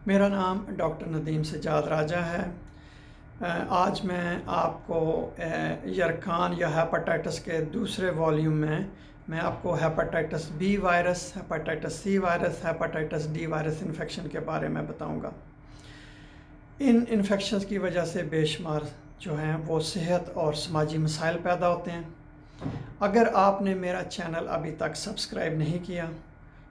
میرا نام ڈاکٹر ندیم سجاد راجہ ہے۔ آج میں آپ کو یرکان یا ہیپاٹائٹس کے دوسرے والیوم میں آپ کو hepatitis B virus, hepatitis C virus, hepatitis D virus infection کے بارے میں بتاؤں گا۔ ان انفیکشنز کی وجہ سے بے شمار جو ہیں وہ صحت اور سماجی مسائل پیدا ہوتے ہیں۔ اگر آپ نے میرا چینل ابھی تک سبسکرائب نہیں کیا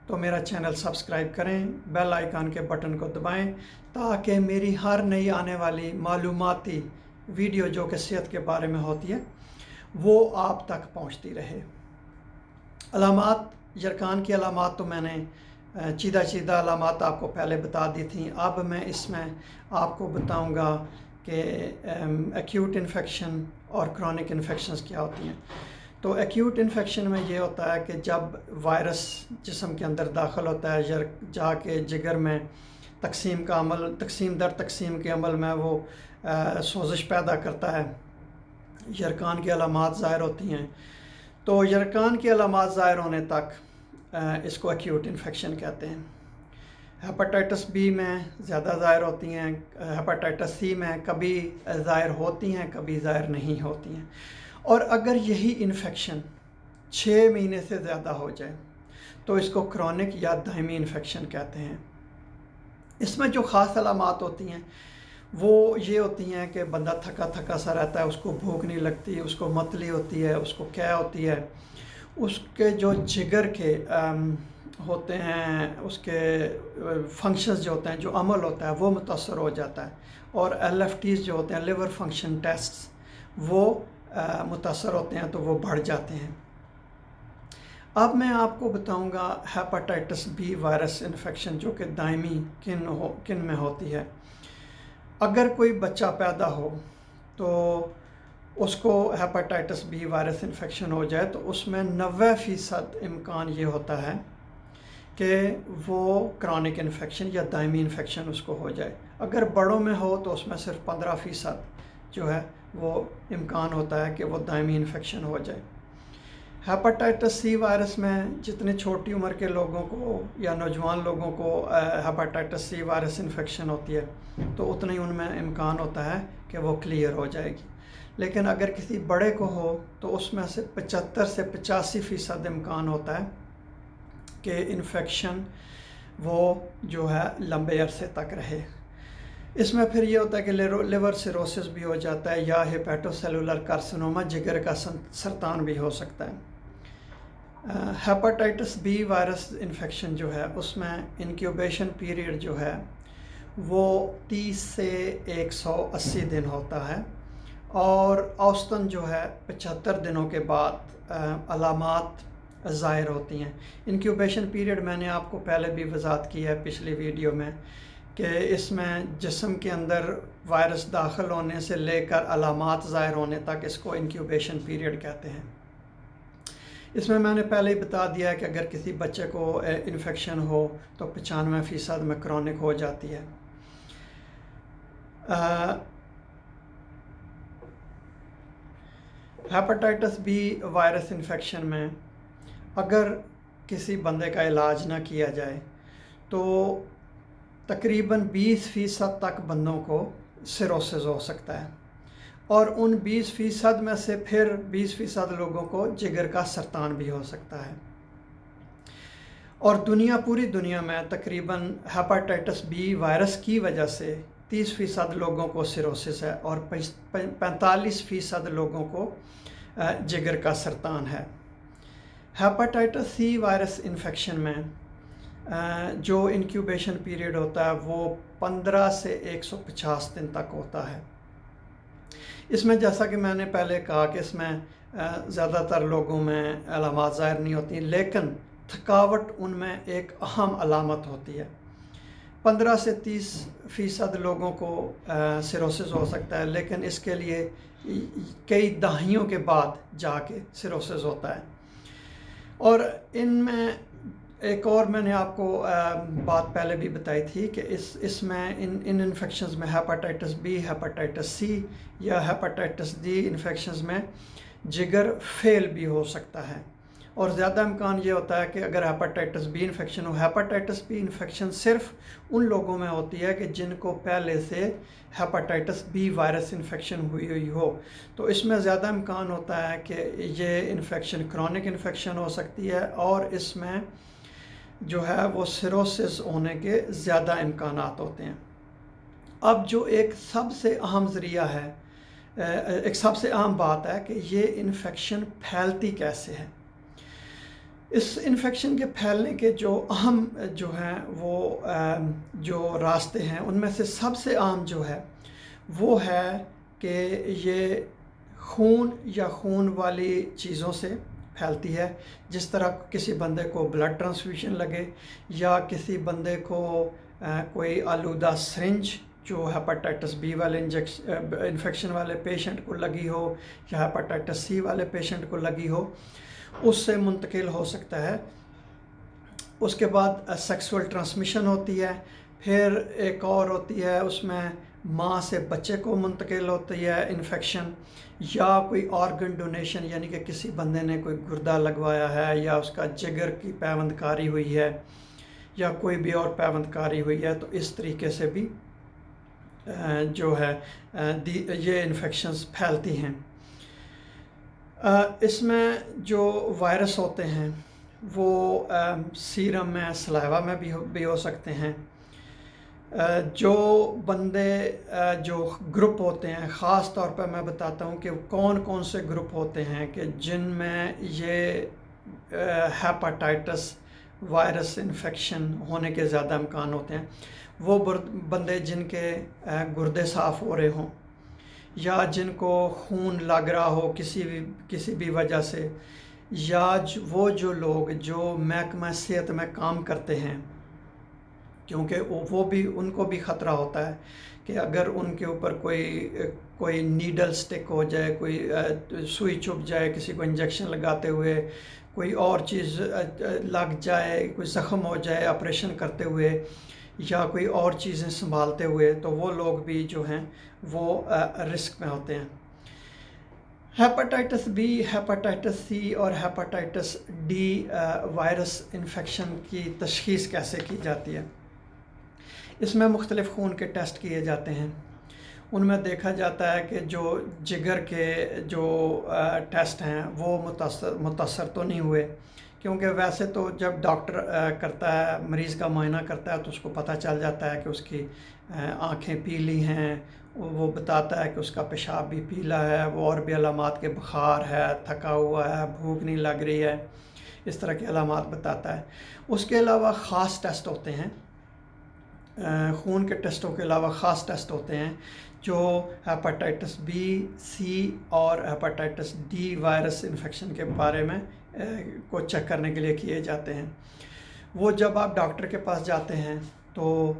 تو میرا چینل سبسکرائب کریں، بیل آئیکن کے بٹن کو دبائیں تاکہ میری ہر نئی آنے والی معلوماتی ویڈیو جو کہ صحت کے بارے میں ہوتی ہے وہ آپ تک پہنچتی رہے۔ علامات، یرکان کی علامات تو میں نے چیدہ علامات آپ کو پہلے بتا دی تھیں۔ اب میں اس میں آپ کو بتاؤں گا کہ ایکیوٹ انفیکشن اور کرونک انفیکشنز کیا ہوتی ہیں۔ تو ایکیوٹ انفیکشن میں یہ ہوتا ہے کہ جب وائرس جسم کے اندر داخل ہوتا ہے، جا کے جگر میں تقسیم در تقسیم کے عمل میں وہ سوزش پیدا کرتا ہے، یرکان کی علامات ظاہر ہوتی ہیں۔ تو یرکان کی علامات ظاہر ہونے تک اس کو ایکیوٹ انفیکشن کہتے ہیں۔ ہیپاٹائٹس بی میں زیادہ ظاہر ہوتی ہیں، ہیپاٹائٹس سی میں کبھی ظاہر ہوتی ہیں، کبھی ظاہر نہیں ہوتی ہیں۔ اور اگر یہی انفیکشن 6 مہینے سے زیادہ ہو جائے تو اس کو کرونک یا دائمی انفیکشن کہتے ہیں۔ اس میں جو خاص علامات ہوتی ہیں وہ یہ ہوتی ہیں کہ بندہ تھکا سا رہتا ہے، اس کو بھوک نہیں لگتی، اس کو متلی ہوتی ہے، اس کو قے ہوتی ہے، اس کے جو جگر کے ہوتے ہیں، اس کے فنکشنز جو ہوتے ہیں، جو عمل ہوتا ہے وہ متاثر ہو جاتا ہے، اور LFTs جو ہوتے ہیں، لیور فنکشن ٹیسٹس، وہ متاثر ہوتے ہیں تو وہ بڑھ جاتے ہیں۔ اب میں آپ کو بتاؤں گا ہیپاٹائٹس بی وائرس انفیکشن جو کہ دائمی کن میں ہوتی ہے۔ اگر کوئی بچہ پیدا ہو تو اس کو ہیپاٹائٹس بی وائرس انفیکشن ہو جائے تو اس میں 90% امکان یہ ہوتا ہے کہ وہ کرونک انفیکشن یا دائمی انفیکشن اس کو ہو جائے۔ اگر بڑوں میں ہو تو اس میں صرف 15% جو ہے وہ امکان ہوتا ہے کہ وہ دائمی انفیکشن ہو جائے۔ ہیپاٹائٹس سی وائرس میں جتنے چھوٹی عمر کے لوگوں کو یا نوجوان لوگوں کو ہیپاٹائٹس سی وائرس انفیکشن ہوتی ہے تو اتنا ہی ان میں امکان ہوتا ہے کہ وہ کلیئر ہو جائے گی۔ لیکن اگر کسی بڑے کو ہو تو اس میں سے 75 سے 85% امکان ہوتا ہے کہ انفیکشن وہ جو ہے لمبے عرصے تک رہے۔ اس میں پھر یہ ہوتا ہے کہ لیور سیروسس بھی ہو جاتا ہے یا ہیپیٹو سیلولر کارسینوما، جگر کا سرطان بھی ہو سکتا ہے۔ ہیپاٹائٹس بی وائرس انفیکشن جو ہے اس میں انکیوبیشن پیریڈ جو ہے وہ 30 سے 180 دن ہوتا ہے، اور اوسطاً جو ہے 75 دنوں کے بعد علامات ظاہر ہوتی ہیں۔ انکیوبیشن پیریڈ میں نے آپ کو پہلے بھی وضاحت کی ہے پچھلی ویڈیو میں کہ اس میں جسم کے اندر وائرس داخل ہونے سے لے کر علامات ظاہر ہونے تک اس کو انکیوبیشن پیریڈ کہتے ہیں۔ اس میں نے پہلے ہی بتا دیا ہے کہ اگر کسی بچے کو انفیکشن ہو تو 95% میں کرونک ہو جاتی ہے۔ ہیپاٹائٹس بی وائرس انفیکشن میں اگر کسی بندے کا علاج نہ کیا جائے تو تقریباً 20% تک بندوں کو سیروسس ہو سکتا ہے، اور ان 20% میں سے پھر 20% لوگوں کو جگر کا سرطان بھی ہو سکتا ہے۔ اور پوری دنیا میں تقریباً ہیپاٹائٹس بی وائرس کی وجہ سے 30% لوگوں کو سیروسس ہے اور 45% لوگوں کو جگر کا سرطان ہے۔ ہیپاٹائٹس سی وائرس انفیکشن میں جو انکیوبیشن پیریڈ ہوتا ہے وہ 15 سے 150 دن تک ہوتا ہے۔ اس میں جیسا کہ میں نے پہلے کہا کہ اس میں زیادہ تر لوگوں میں علامات ظاہر نہیں ہوتی، لیکن تھکاوٹ ان میں ایک اہم علامت ہوتی ہے۔ 15 سے 30% لوگوں کو سیروسس ہو سکتا ہے، لیکن اس کے لیے کئی دہائیوں کے بعد جا کے سیروسس ہوتا ہے۔ اور ان میں ایک اور میں نے آپ کو بات پہلے بھی بتائی تھی کہ اس میں ان انفیکشنز میں ہیپاٹائٹس بی، ہیپاٹائٹس سی یا ہیپاٹائٹس ڈی انفیکشنز میں جگر فیل بھی ہو سکتا ہے، اور زیادہ امکان یہ ہوتا ہے کہ اگر ہیپاٹائٹس بی انفیکشن ہو، ہیپاٹائٹس بی انفیکشن صرف ان لوگوں میں ہوتی ہے کہ جن کو پہلے سے ہیپاٹائٹس بی وائرس انفیکشن ہوئی ہو، تو اس میں زیادہ امکان ہوتا ہے کہ یہ انفیکشن کرونک انفیکشن ہو سکتی ہے، اور اس میں جو ہے وہ سیروسس ہونے کے زیادہ امکانات ہوتے ہیں۔ اب جو ایک سب سے اہم ذریعہ ہے، ایک سب سے اہم بات ہے کہ یہ انفیکشن پھیلتی کیسے ہے۔ اس انفیکشن کے پھیلنے کے جو اہم جو ہیں وہ جو راستے ہیں، ان میں سے سب سے اہم جو ہے وہ ہے کہ یہ خون یا خون والی چیزوں سے پھیلتی ہے، جس طرح کسی بندے کو بلڈ ٹرانسفیوژن لگے، یا کسی بندے کو کوئی آلودہ سرنج جو ہیپاٹائٹس بی والے انفیکشن والے پیشنٹ کو لگی ہو، یا ہیپاٹائٹس سی والے پیشنٹ کو لگی ہو، اس سے منتقل ہو سکتا ہے۔ اس کے بعد سیکسول ٹرانسمیشن ہوتی ہے، پھر ایک اور ہوتی ہے اس میں ماں سے بچے کو منتقل ہوتی ہے انفیکشن، یا کوئی آرگن ڈونیشن، یعنی کہ کسی بندے نے کوئی گردہ لگوایا ہے، یا اس کا جگر کی پیوند کاری ہوئی ہے، یا کوئی بھی اور پیوند کاری ہوئی ہے، تو اس طریقے سے بھی جو ہے یہ انفیکشنز پھیلتی ہیں۔ اس میں جو وائرس ہوتے ہیں وہ سیرم میں، سلائیوا میں بھی ہو سکتے ہیں۔ جو بندے جو گروپ ہوتے ہیں، خاص طور پر میں بتاتا ہوں کہ کون کون سے گروپ ہوتے ہیں کہ جن میں یہ ہیپاٹائٹس وائرس انفیکشن ہونے کے زیادہ امکان ہوتے ہیں۔ وہ بندے جن کے گردے صاف ہو رہے ہوں، یا جن کو خون لگ رہا ہو کسی بھی وجہ سے، یا وہ جو لوگ جو محکمہ صحت میں کام کرتے ہیں، کیونکہ وہ بھی ان کو بھی خطرہ ہوتا ہے کہ اگر ان کے اوپر کوئی نیڈل سٹک ہو جائے، کوئی سوئی چبھ جائے کسی کو انجیکشن لگاتے ہوئے، کوئی اور چیز لگ جائے، کوئی زخم ہو جائے آپریشن کرتے ہوئے، یا کوئی اور چیزیں سنبھالتے ہوئے، تو وہ لوگ بھی جو ہیں وہ رسک میں ہوتے ہیں۔ ہیپاٹائٹس بی، ہیپاٹائٹس سی اور ہیپاٹائٹس ڈی وائرس انفیکشن کی تشخیص کیسے کی جاتی ہے؟ اس میں مختلف خون کے ٹیسٹ کیے جاتے ہیں۔ ان میں دیکھا جاتا ہے کہ جو جگر کے جو ٹیسٹ ہیں وہ متاثر تو نہیں ہوئے، کیونکہ ویسے تو جب ڈاکٹر کرتا ہے، مریض کا معائنہ کرتا ہے، تو اس کو پتہ چل جاتا ہے کہ اس کی آنکھیں پیلی ہیں، وہ بتاتا ہے کہ اس کا پیشاب بھی پیلا ہے، وہ اور بھی علامات کے بخار ہے، تھکا ہوا ہے، بھوک نہیں لگ رہی ہے، اس طرح کے علامات بتاتا ہے۔ اس کے علاوہ خاص ٹیسٹ ہوتے ہیں، خون کے ٹیسٹوں کے علاوہ خاص ٹیسٹ ہوتے ہیں جو ہیپاٹائٹس بی، سی اور ہیپاٹائٹس ڈی وائرس انفیکشن کے بارے میں کو چیک کرنے کے لیے کیے جاتے ہیں۔ وہ جب آپ ڈاکٹر کے پاس جاتے ہیں تو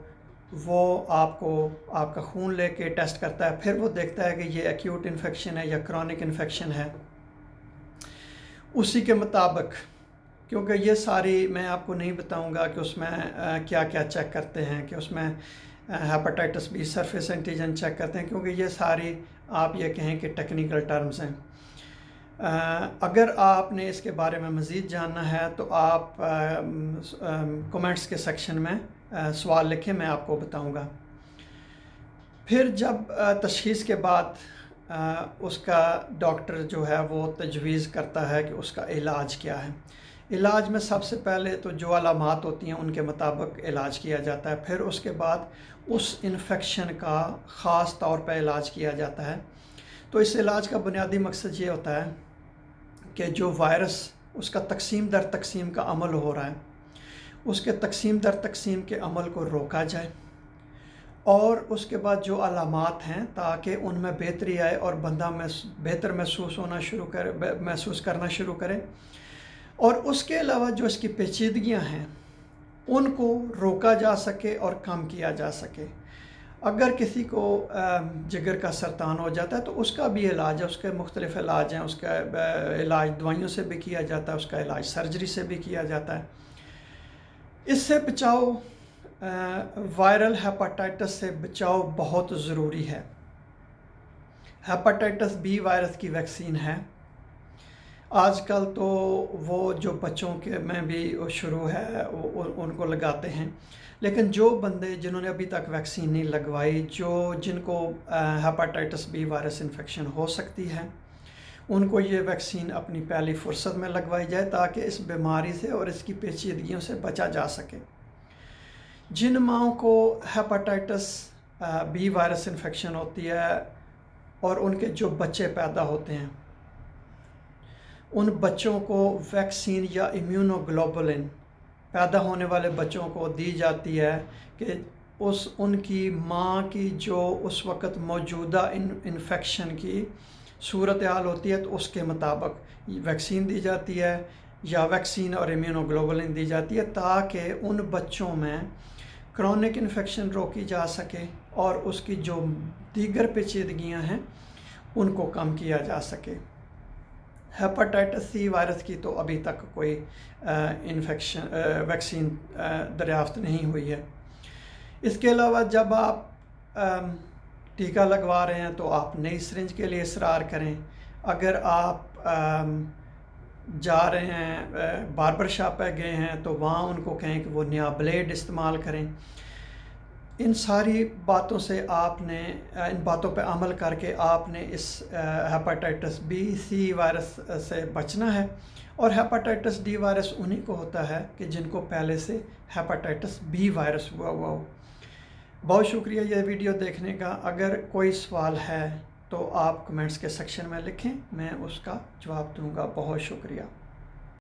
وہ آپ کا خون لے کے ٹیسٹ کرتا ہے، پھر وہ دیکھتا ہے کہ یہ ایکیوٹ انفیکشن ہے یا کرونک انفیکشن ہے۔ اسی کے مطابق، کیونکہ یہ ساری میں آپ کو نہیں بتاؤں گا کہ اس میں کیا کیا چیک کرتے ہیں، کہ اس میں hepatitis B surface antigen check کرتے ہیں، کیونکہ یہ ساری آپ یہ کہیں کہ ٹیکنیکل ٹرمز ہیں۔ اگر آپ نے اس کے بارے میں مزید جاننا ہے تو آپ کومنٹس کے سیکشن میں سوال لکھیں، میں آپ کو بتاؤں گا۔ پھر جب تشخیص کے بعد اس کا ڈاکٹر جو ہے وہ تجویز کرتا ہے کہ اس کا علاج کیا ہے۔ علاج میں سب سے پہلے تو جو علامات ہوتی ہیں ان کے مطابق علاج کیا جاتا ہے، پھر اس کے بعد اس انفیکشن کا خاص طور پہ علاج کیا جاتا ہے۔ تو اس علاج کا بنیادی مقصد یہ ہوتا ہے کہ جو وائرس اس کا تقسیم در تقسیم کا عمل ہو رہا ہے، اس کے تقسیم در تقسیم کے عمل کو روکا جائے، اور اس کے بعد جو علامات ہیں تاکہ ان میں بہتری آئے اور بندہ بہتر محسوس کرنا شروع کرے، اور اس کے علاوہ جو اس کی پیچیدگیاں ہیں ان کو روکا جا سکے اور کم کیا جا سکے۔ اگر کسی کو جگر کا سرطان ہو جاتا ہے تو اس کا بھی علاج ہے، اس کے مختلف علاج ہیں، اس کا علاج دوائیوں سے بھی کیا جاتا ہے، اس کا علاج سرجری سے بھی کیا جاتا ہے۔ اس سے بچاؤ، وائرل ہیپاٹائٹس سے بچاؤ بہت ضروری ہے۔ ہیپاٹائٹس بی وائرس کی ویکسین ہے، آج کل تو وہ جو بچوں کے میں بھی شروع ہے ان کو لگاتے ہیں، لیکن جو بندے جنہوں نے ابھی تک ویکسین نہیں لگوائی، جن کو ہیپاٹائٹس بی وائرس انفیکشن ہو سکتی ہے، ان کو یہ ویکسین اپنی پہلی فرصت میں لگوائی جائے تاکہ اس بیماری سے اور اس کی پیچیدگیوں سے بچا جا سکے۔ جن ماؤں کو ہیپاٹائٹس بی وائرس انفیکشن ہوتی ہے اور ان کے جو بچے پیدا ہوتے ہیں، ان بچوں کو ویکسین یا امیونوگلوبولن پیدا ہونے والے بچوں کو دی جاتی ہے کہ ان کی ماں کی جو اس وقت موجودہ انفیکشن کی صورتحال ہوتی ہے تو اس کے مطابق ویکسین دی جاتی ہے یا ویکسین اور امیونوگلوبولن دی جاتی ہے تاکہ ان بچوں میں کرونک انفیکشن روکی جا سکے اور اس کی جو دیگر پیچیدگیاں ہیں ان کو کم کیا جا سکے۔ ہیپاٹائٹس سی وائرس کی تو ابھی تک کوئی ویکسین دریافت نہیں ہوئی ہے۔ اس کے علاوہ جب آپ ٹیکہ لگوا رہے ہیں تو آپ نئی سرنج کے لیے اصرار کریں۔ اگر آپ جا رہے ہیں باربر شاپ پہ گئے ہیں تو وہاں ان کو کہیں کہ وہ نیا بلیڈ استعمال کریں۔ ان ساری باتوں سے ان باتوں پہ عمل کر کے آپ نے اس ہیپاٹائٹس بی سی وائرس سے بچنا ہے، اور ہیپاٹائٹس ڈی وائرس انہی کو ہوتا ہے کہ جن کو پہلے سے ہیپاٹائٹس بی وائرس ہوا ہو۔ بہت شکریہ یہ ویڈیو دیکھنے کا۔ اگر کوئی سوال ہے تو آپ کمنٹس کے سیکشن میں لکھیں، میں اس کا جواب دوں گا۔ بہت شکریہ۔